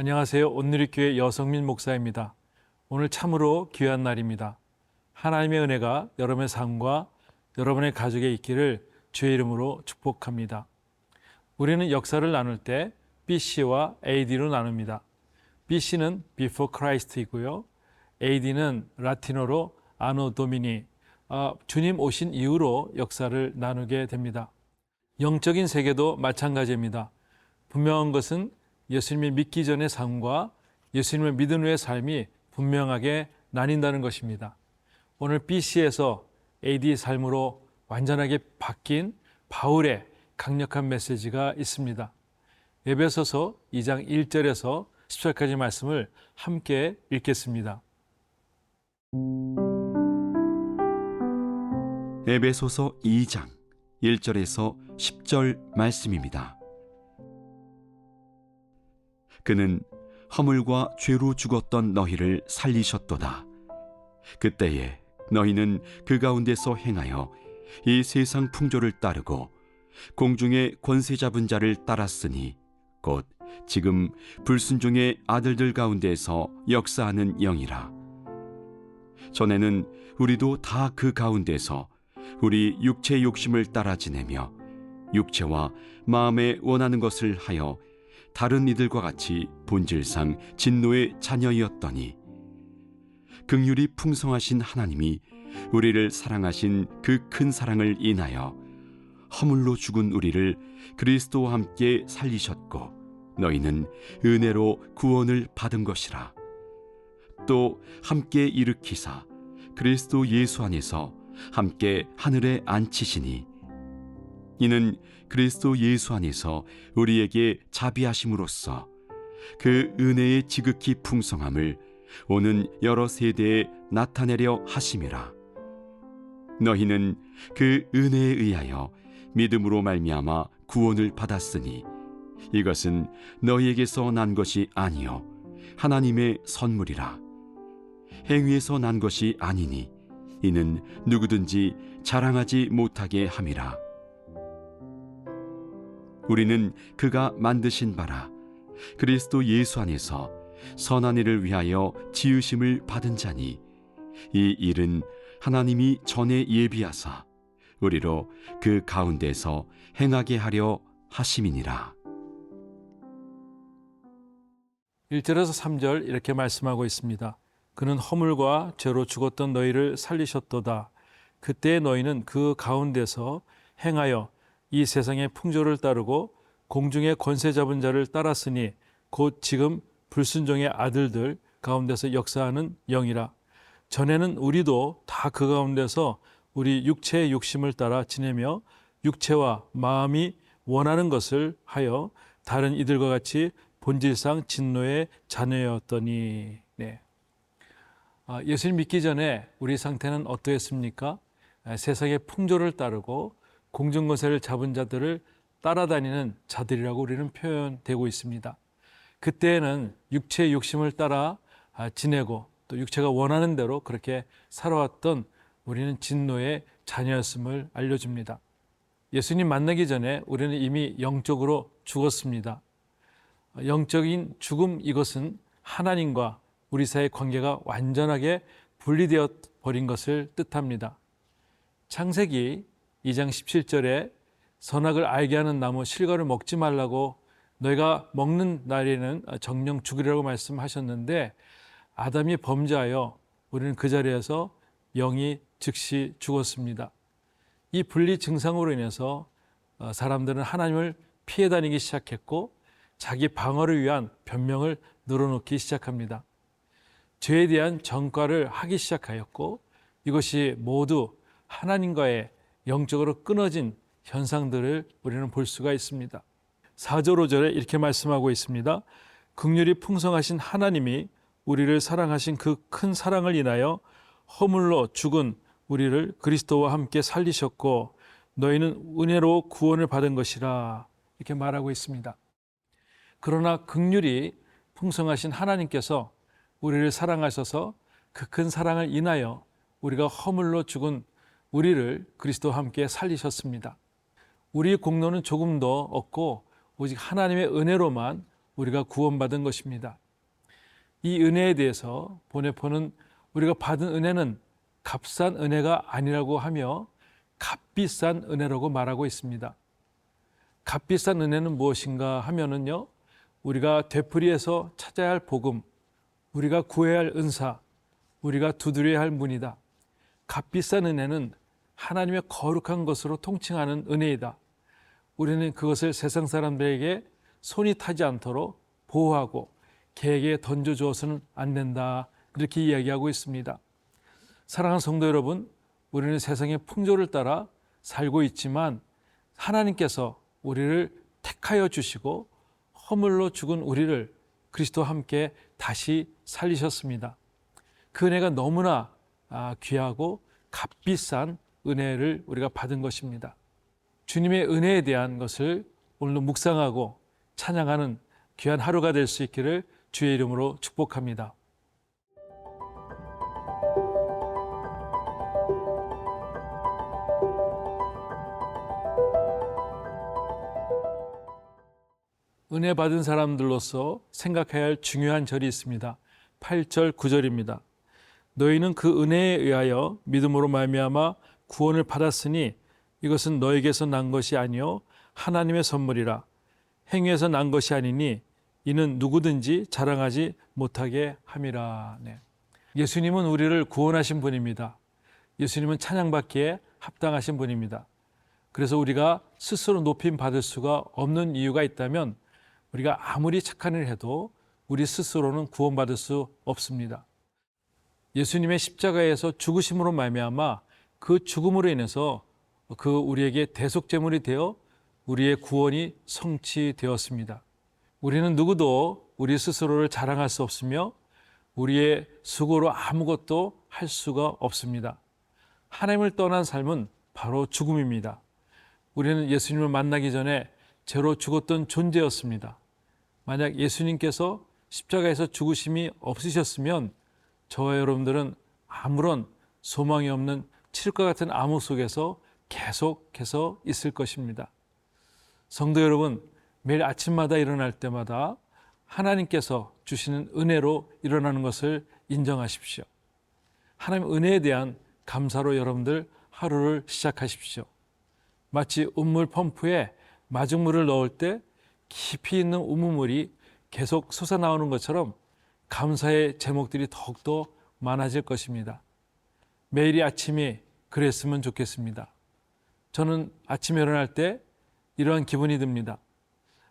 안녕하세요. 온누리교회 여성민 목사입니다. 오늘 참으로 귀한 날입니다. 하나님의 은혜가 여러분의 삶과 여러분의 가족에 있기를 주의 이름으로 축복합니다. 우리는 역사를 나눌 때 BC와 AD로 나눕니다. BC는 Before Christ이고요. AD는 라틴어로 아노 도미니, 주님 오신 이후로 역사를 나누게 됩니다. 영적인 세계도 마찬가지입니다. 분명한 것은 예수님을 믿기 전의 삶과 예수님을 믿은 후의 삶이 분명하게 나뉜다는 것입니다. 오늘 BC에서 AD 삶으로 완전하게 바뀐 바울의 강력한 메시지가 있습니다. 에베소서 2장 1절에서 10절까지 말씀을 함께 읽겠습니다. 에베소서 2장 1절에서 10절 말씀입니다. 그는 허물과 죄로 죽었던 너희를 살리셨도다. 그때에 너희는 그 가운데서 행하여 이 세상 풍조를 따르고 공중의 권세 잡은 자를 따랐으니 곧 지금 불순종의 아들들 가운데서 역사하는 영이라. 전에는 우리도 다 그 가운데서 우리 육체 욕심을 따라 지내며 육체와 마음에 원하는 것을 하여 다른 이들과 같이 본질상 진노의 자녀이었더니 긍휼이 풍성하신 하나님이 우리를 사랑하신 그 큰 사랑을 인하여 허물로 죽은 우리를 그리스도와 함께 살리셨고 너희는 은혜로 구원을 받은 것이라. 또 함께 일으키사 그리스도 예수 안에서 함께 하늘에 앉히시니 이는 그리스도 예수 안에서 우리에게 자비하심으로써 그 은혜의 지극히 풍성함을 오는 여러 세대에 나타내려 하심이라. 너희는 그 은혜에 의하여 믿음으로 말미암아 구원을 받았으니 이것은 너희에게서 난 것이 아니요 하나님의 선물이라. 행위에서 난 것이 아니니 이는 누구든지 자랑하지 못하게 함이라. 우리는 그가 만드신 바라 그리스도 예수 안에서 선한 일을 위하여 지으심을 받은 자니 이 일은 하나님이 전에 예비하사 우리로 그 가운데서 행하게 하려 하심이니라. 1절에서 3절 이렇게 말씀하고 있습니다. 그는 허물과 죄로 죽었던 너희를 살리셨도다. 그때 너희는 그 가운데서 행하여 이 세상의 풍조를 따르고 공중의 권세 잡은 자를 따랐으니 곧 지금 불순종의 아들들 가운데서 역사하는 영이라. 전에는 우리도 다 그 가운데서 우리 육체의 욕심을 따라 지내며 육체와 마음이 원하는 것을 하여 다른 이들과 같이 본질상 진노의 자녀였더니. 예수님 믿기 전에 우리 상태는 어떠했습니까? 세상의 풍조를 따르고 공중권세를 잡은 자들을 따라다니는 자들이라고 우리는 표현되고 있습니다. 그때에는 육체의 욕심을 따라 지내고 또 육체가 원하는 대로 그렇게 살아왔던 우리는 진노의 자녀였음을 알려줍니다. 예수님 만나기 전에 우리는 이미 영적으로 죽었습니다. 영적인 죽음, 이것은 하나님과 우리 사이의 관계가 완전하게 분리되어 버린 것을 뜻합니다. 창세기 2장 17절에 선악을 알게 하는 나무 실과를 먹지 말라고 너희가 먹는 날에는 정령 죽으리라고 말씀하셨는데 아담이 범죄하여 우리는 그 자리에서 영이 즉시 죽었습니다. 이 분리 증상으로 인해서 사람들은 하나님을 피해 다니기 시작했고 자기 방어를 위한 변명을 늘어놓기 시작합니다. 죄에 대한 전과를 하기 시작하였고 이것이 모두 하나님과의 영적으로 끊어진 현상들을 우리는 볼 수가 있습니다. 4절 5절에 이렇게 말씀하고 있습니다. 긍휼이 풍성하신 하나님이 우리를 사랑하신 그 큰 사랑을 인하여 허물로 죽은 우리를 그리스도와 함께 살리셨고 너희는 은혜로 구원을 받은 것이라 이렇게 말하고 있습니다. 그러나 긍휼이 풍성하신 하나님께서 우리를 사랑하셔서 그 큰 사랑을 인하여 우리가 허물로 죽은 우리를 그리스도와 함께 살리셨습니다. 우리의 공로는 조금도 없고 오직 하나님의 은혜로만 우리가 구원받은 것입니다. 이 은혜에 대해서 보네포는 우리가 받은 은혜는 값싼 은혜가 아니라고 하며 값비싼 은혜라고 말하고 있습니다. 값비싼 은혜는 무엇인가 하면은요, 우리가 되풀이해서 찾아야 할 복음, 우리가 구해야 할 은사, 우리가 두드려야 할 문이다. 값비싼 은혜는 하나님의 거룩한 것으로 통칭하는 은혜이다. 우리는 그것을 세상 사람들에게 손이 타지 않도록 보호하고 개에게 던져주어서는 안 된다. 이렇게 이야기하고 있습니다. 사랑하는 성도 여러분, 우리는 세상의 풍조를 따라 살고 있지만 하나님께서 우리를 택하여 주시고 허물로 죽은 우리를 그리스도와 함께 다시 살리셨습니다. 그 은혜가 너무나 귀하고 값비싼 은혜를 우리가 받은 것입니다. 주님의 은혜에 대한 것을 오늘도 묵상하고 찬양하는 귀한 하루가 될 수 있기를 주의 이름으로 축복합니다. 은혜 받은 사람들로서 생각해야 할 중요한 절이 있습니다. 8절, 9절입니다. 너희는 그 은혜에 의하여 믿음으로 말미암아 구원을 받았으니 이것은 너에게서 난 것이 아니요 하나님의 선물이라. 행위에서 난 것이 아니니 이는 누구든지 자랑하지 못하게 함이라. 네. 예수님은 우리를 구원하신 분입니다. 예수님은 찬양받기에 합당하신 분입니다. 그래서 우리가 스스로 높임 받을 수가 없는 이유가 있다면 우리가 아무리 착한 일을 해도 우리 스스로는 구원받을 수 없습니다. 예수님의 십자가에서 죽으심으로 말미암아 그 죽음으로 인해서 그 우리에게 대속제물이 되어 우리의 구원이 성취되었습니다. 우리는 누구도 우리 스스로를 자랑할 수 없으며 우리의 수고로 아무것도 할 수가 없습니다. 하나님을 떠난 삶은 바로 죽음입니다. 우리는 예수님을 만나기 전에 죄로 죽었던 존재였습니다. 만약 예수님께서 십자가에서 죽으심이 없으셨으면 저와 여러분들은 아무런 소망이 없는 칠흑과 같은 암흑 속에서 계속해서 있을 것입니다. 성도 여러분, 매일 아침마다 일어날 때마다 하나님께서 주시는 은혜로 일어나는 것을 인정하십시오. 하나님 은혜에 대한 감사로 여러분들 하루를 시작하십시오. 마치 우물 펌프에 마중물을 넣을 때 깊이 있는 우물물이 계속 솟아나오는 것처럼 감사의 제목들이 더욱더 많아질 것입니다. 매일이 아침이 그랬으면 좋겠습니다. 저는 아침에 일어날 때 이러한 기분이 듭니다.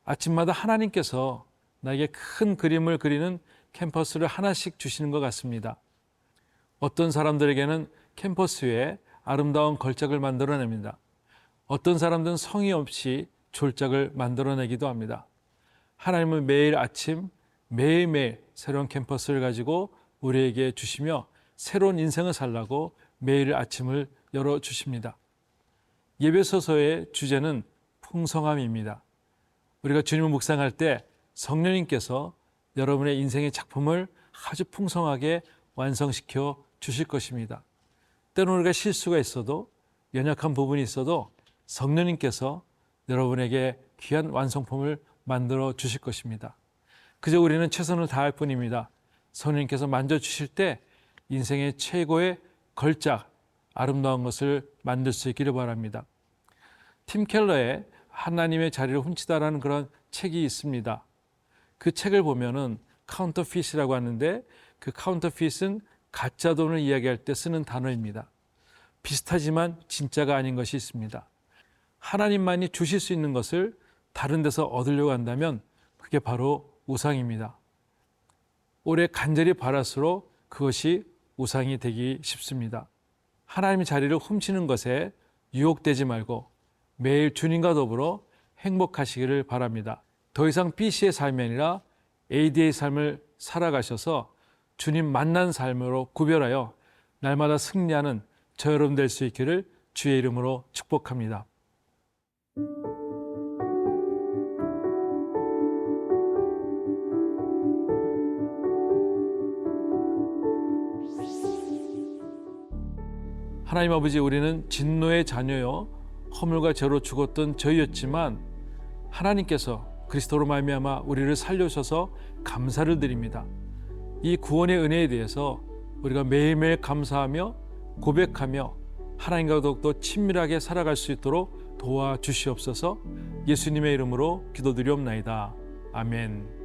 아침마다 하나님께서 나에게 큰 그림을 그리는 캠퍼스를 하나씩 주시는 것 같습니다. 어떤 사람들에게는 캠퍼스 위에 아름다운 걸작을 만들어냅니다. 어떤 사람들은 성의 없이 졸작을 만들어내기도 합니다. 하나님은 매일 아침 매일매일 새로운 캠퍼스를 가지고 우리에게 주시며 새로운 인생을 살라고 매일 아침을 열어주십니다. 예배소서의 주제는 풍성함입니다. 우리가 주님을 묵상할 때 성령님께서 여러분의 인생의 작품을 아주 풍성하게 완성시켜 주실 것입니다. 때로는 우리가 실수가 있어도 연약한 부분이 있어도 성령님께서 여러분에게 귀한 완성품을 만들어 주실 것입니다. 그저 우리는 최선을 다할 뿐입니다. 성령님께서 만져주실 때 인생의 최고의 걸작, 아름다운 것을 만들 수 있기를 바랍니다. 팀 켈러의 하나님의 자리를 훔치다라는 그런 책이 있습니다. 그 책을 보면은 카운터핏이라고 하는데 그 카운터핏은 가짜 돈을 이야기할 때 쓰는 단어입니다. 비슷하지만 진짜가 아닌 것이 있습니다. 하나님만이 주실 수 있는 것을 다른 데서 얻으려고 한다면 그게 바로 우상입니다. 오래 간절히 바랄수록 그것이 우상이 되기 쉽습니다. 하나님의 자리를 훔치는 것에 유혹되지 말고 매일 주님과 더불어 행복하시기를 바랍니다. 더 이상 B씨의 삶이 아니라 AD의 삶을 살아가셔서 주님 만난 삶으로 구별하여 날마다 승리하는 저 여러분 될 수 있기를 주의 이름으로 축복합니다. 하나님 아버지, 우리는 진노의 자녀요 허물과 죄로 죽었던 저희였지만 하나님께서 그리스도로 말미암아 우리를 살려주셔서 감사를 드립니다. 이 구원의 은혜에 대해서 우리가 매일매일 감사하며 고백하며 하나님과 더욱더 친밀하게 살아갈 수 있도록 도와주시옵소서. 예수님의 이름으로 기도드리옵나이다. 아멘.